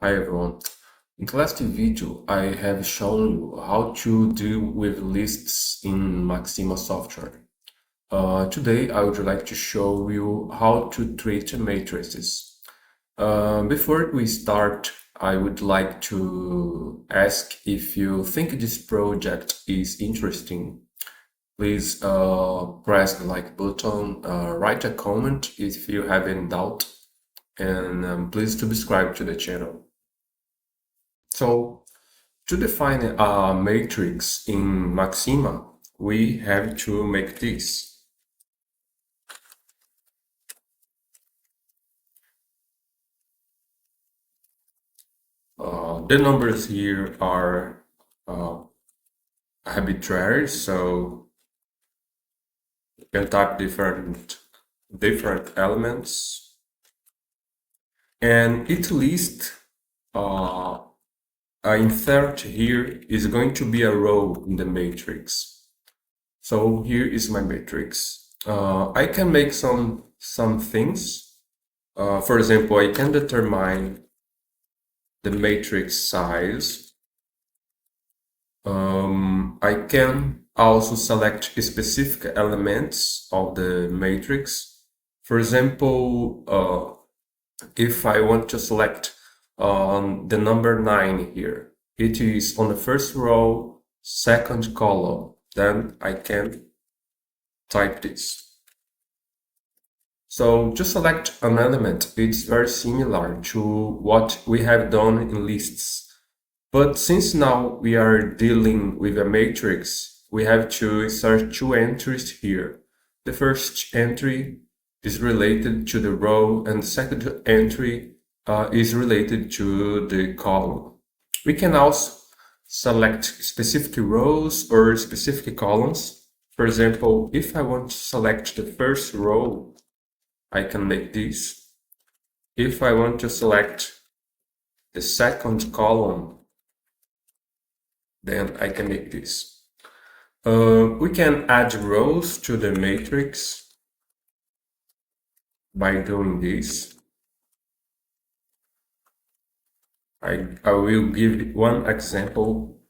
Hi everyone. In the last video, I have shown you how to deal with lists in Maxima software. Today, I would like to show you how to treat matrices. Before we start, I would like to ask if you think this project is interesting. Please press the like button, write a comment if you have any doubt, and please subscribe to the channel. So, to define a matrix in Maxima, we have to make this. The numbers here are arbitrary, so you can type different elements, and each list insert here is going to be a row in the matrix. So here is my matrix. I can make some things. For example, I can determine the matrix size. I can also select specific elements of the matrix. For example, if I want to select the number 9 here, it is on the first row, second column, then I can type this. So to select an element, it's very similar to what we have done in lists. But since now we are dealing with a matrix, we have to insert two entries here. The first entry is related to the row and the second entry is related to the column. We can also select specific rows or specific columns. For example, if I want to select the first row, I can make this. If I want to select the second column, then I can make this. We can add rows to the matrix by doing this. I will give one example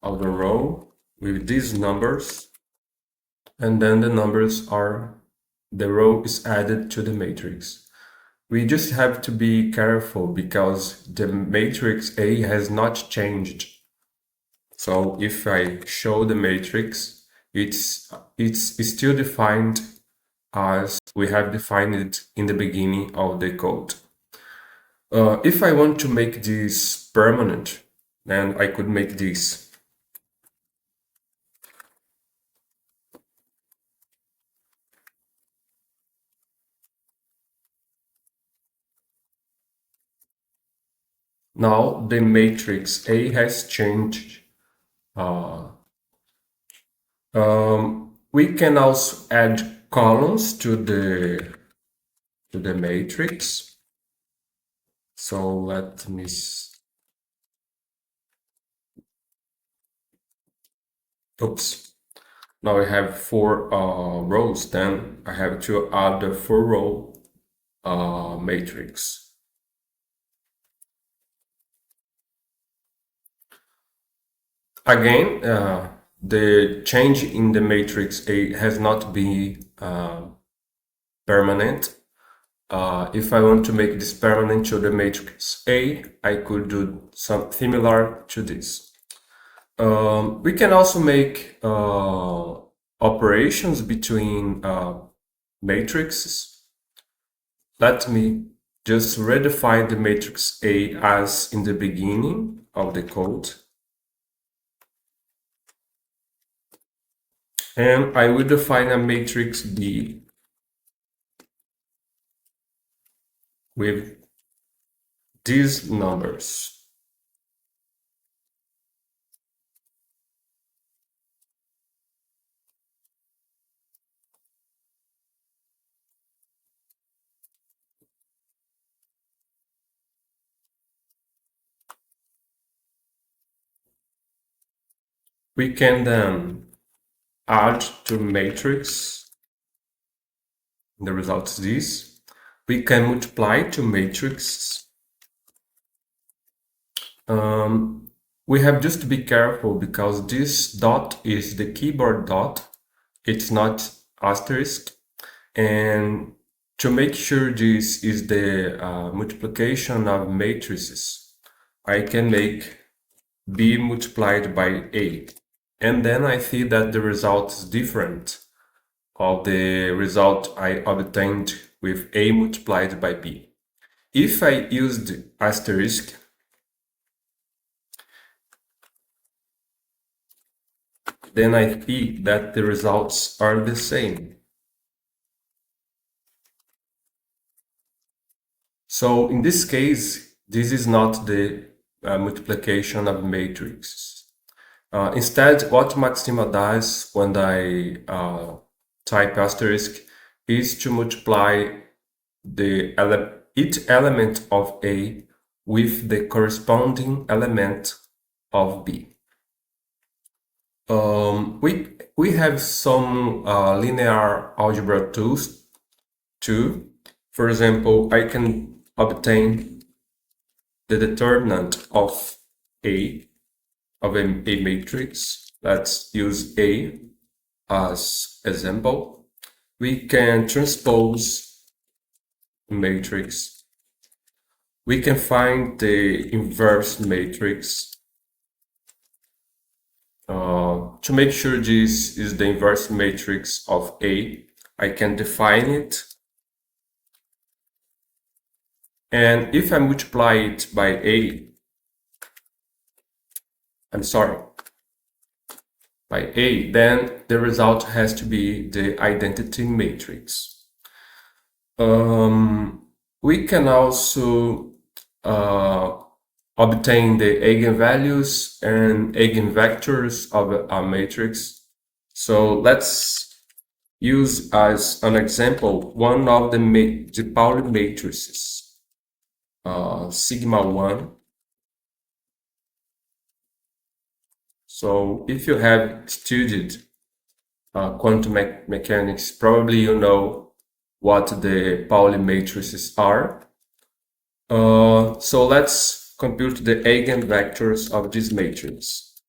of the row with these numbers, and then the numbers are, the row is added to the matrix. We just have to be careful because the matrix A has not changed. So if I show the matrix, it's still defined as we have defined it in the beginning of the code. If I want to make this permanent, then I could make this. Now the matrix A has changed. We can also add columns to the matrix. So let me oops. Now I have 4 rows, then I have to add the 4-row matrix. Again, the change in the matrix A has not been permanent. If I want to make this permanent to the matrix A, I could do something similar to this. We can also make operations between matrices. Let me just redefine the matrix A as in the beginning of the code. And I will define a matrix B with these numbers. We can then add to matrix, the result is this. We can multiply to matrix, Um, we have just to be careful because this dot is the keyboard dot. It's not asterisk. And to make sure this is the multiplication of matrices, I can make B multiplied by A. And then I see that the result is different of the result I obtained with A multiplied by B. If I used asterisk, then I see that the results are the same. So in this case, this is not the multiplication of matrices. Instead, what Maxima does when I type asterisk is to multiply each element of A with the corresponding element of B. We have some linear algebra tools too. For example, I can obtain the determinant of a matrix. Let's use A as example. We can transpose a matrix. We can find the inverse matrix. To make sure this is the inverse matrix of A, I can define it. And if I multiply it by A, by A, then the result has to be the identity matrix. We can also obtain the eigenvalues and eigenvectors of a matrix. So let's use as an example one of the Pauli matrices, sigma 1. So if you have studied quantum mechanics, probably you know what the Pauli matrices are. So let's compute the eigenvectors of this matrix.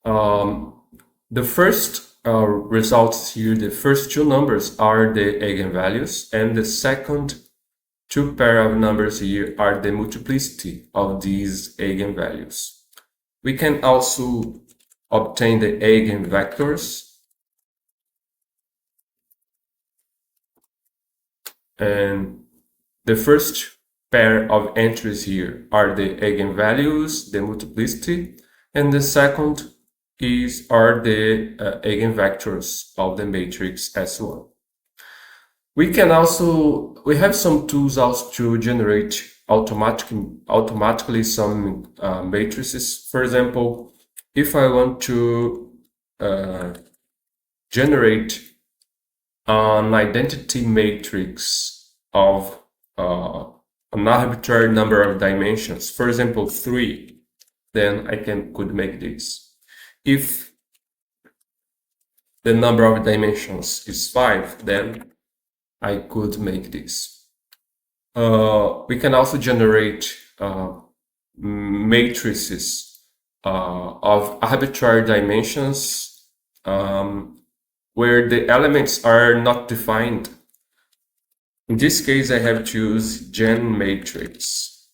The first results here, the first two numbers are the eigenvalues, and the second two pair of numbers here are the multiplicity of these eigenvalues. We can also obtain the eigenvectors, and the first pair of entries here are the eigenvalues, the multiplicity, and the second are the eigenvectors of the matrix S1. We have some tools also to generate automatically some matrices. For example, if I want to generate an identity matrix of an arbitrary number of dimensions, for example 3, then I could make this. If the number of dimensions is 5, then I could make this. We can also generate matrices of arbitrary dimensions where the elements are not defined. In this case, I have to use gen matrix.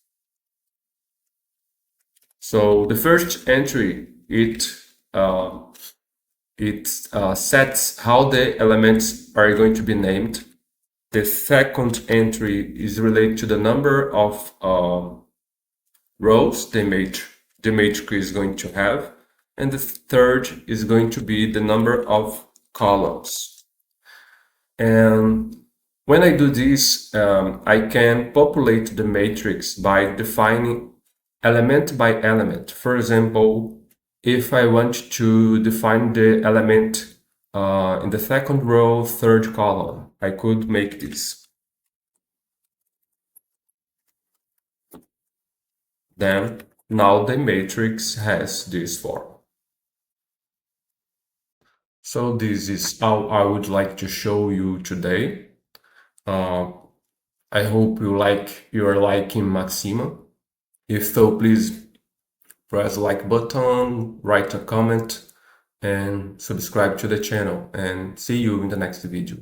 So the first entry, it sets how the elements are going to be named. The second entry is related to the number of rows the matrix is going to have, and the third is going to be the number of columns. And when I do this, I can populate the matrix by defining element by element. For example, if I want to define the element in the second row, third column, I could make this. Then, now the matrix has this form. So this is how I would like to show you today. Uh, I hope you're liking Maxima. If so, please press the like button, write a comment, and subscribe to the channel. And see you in the next video.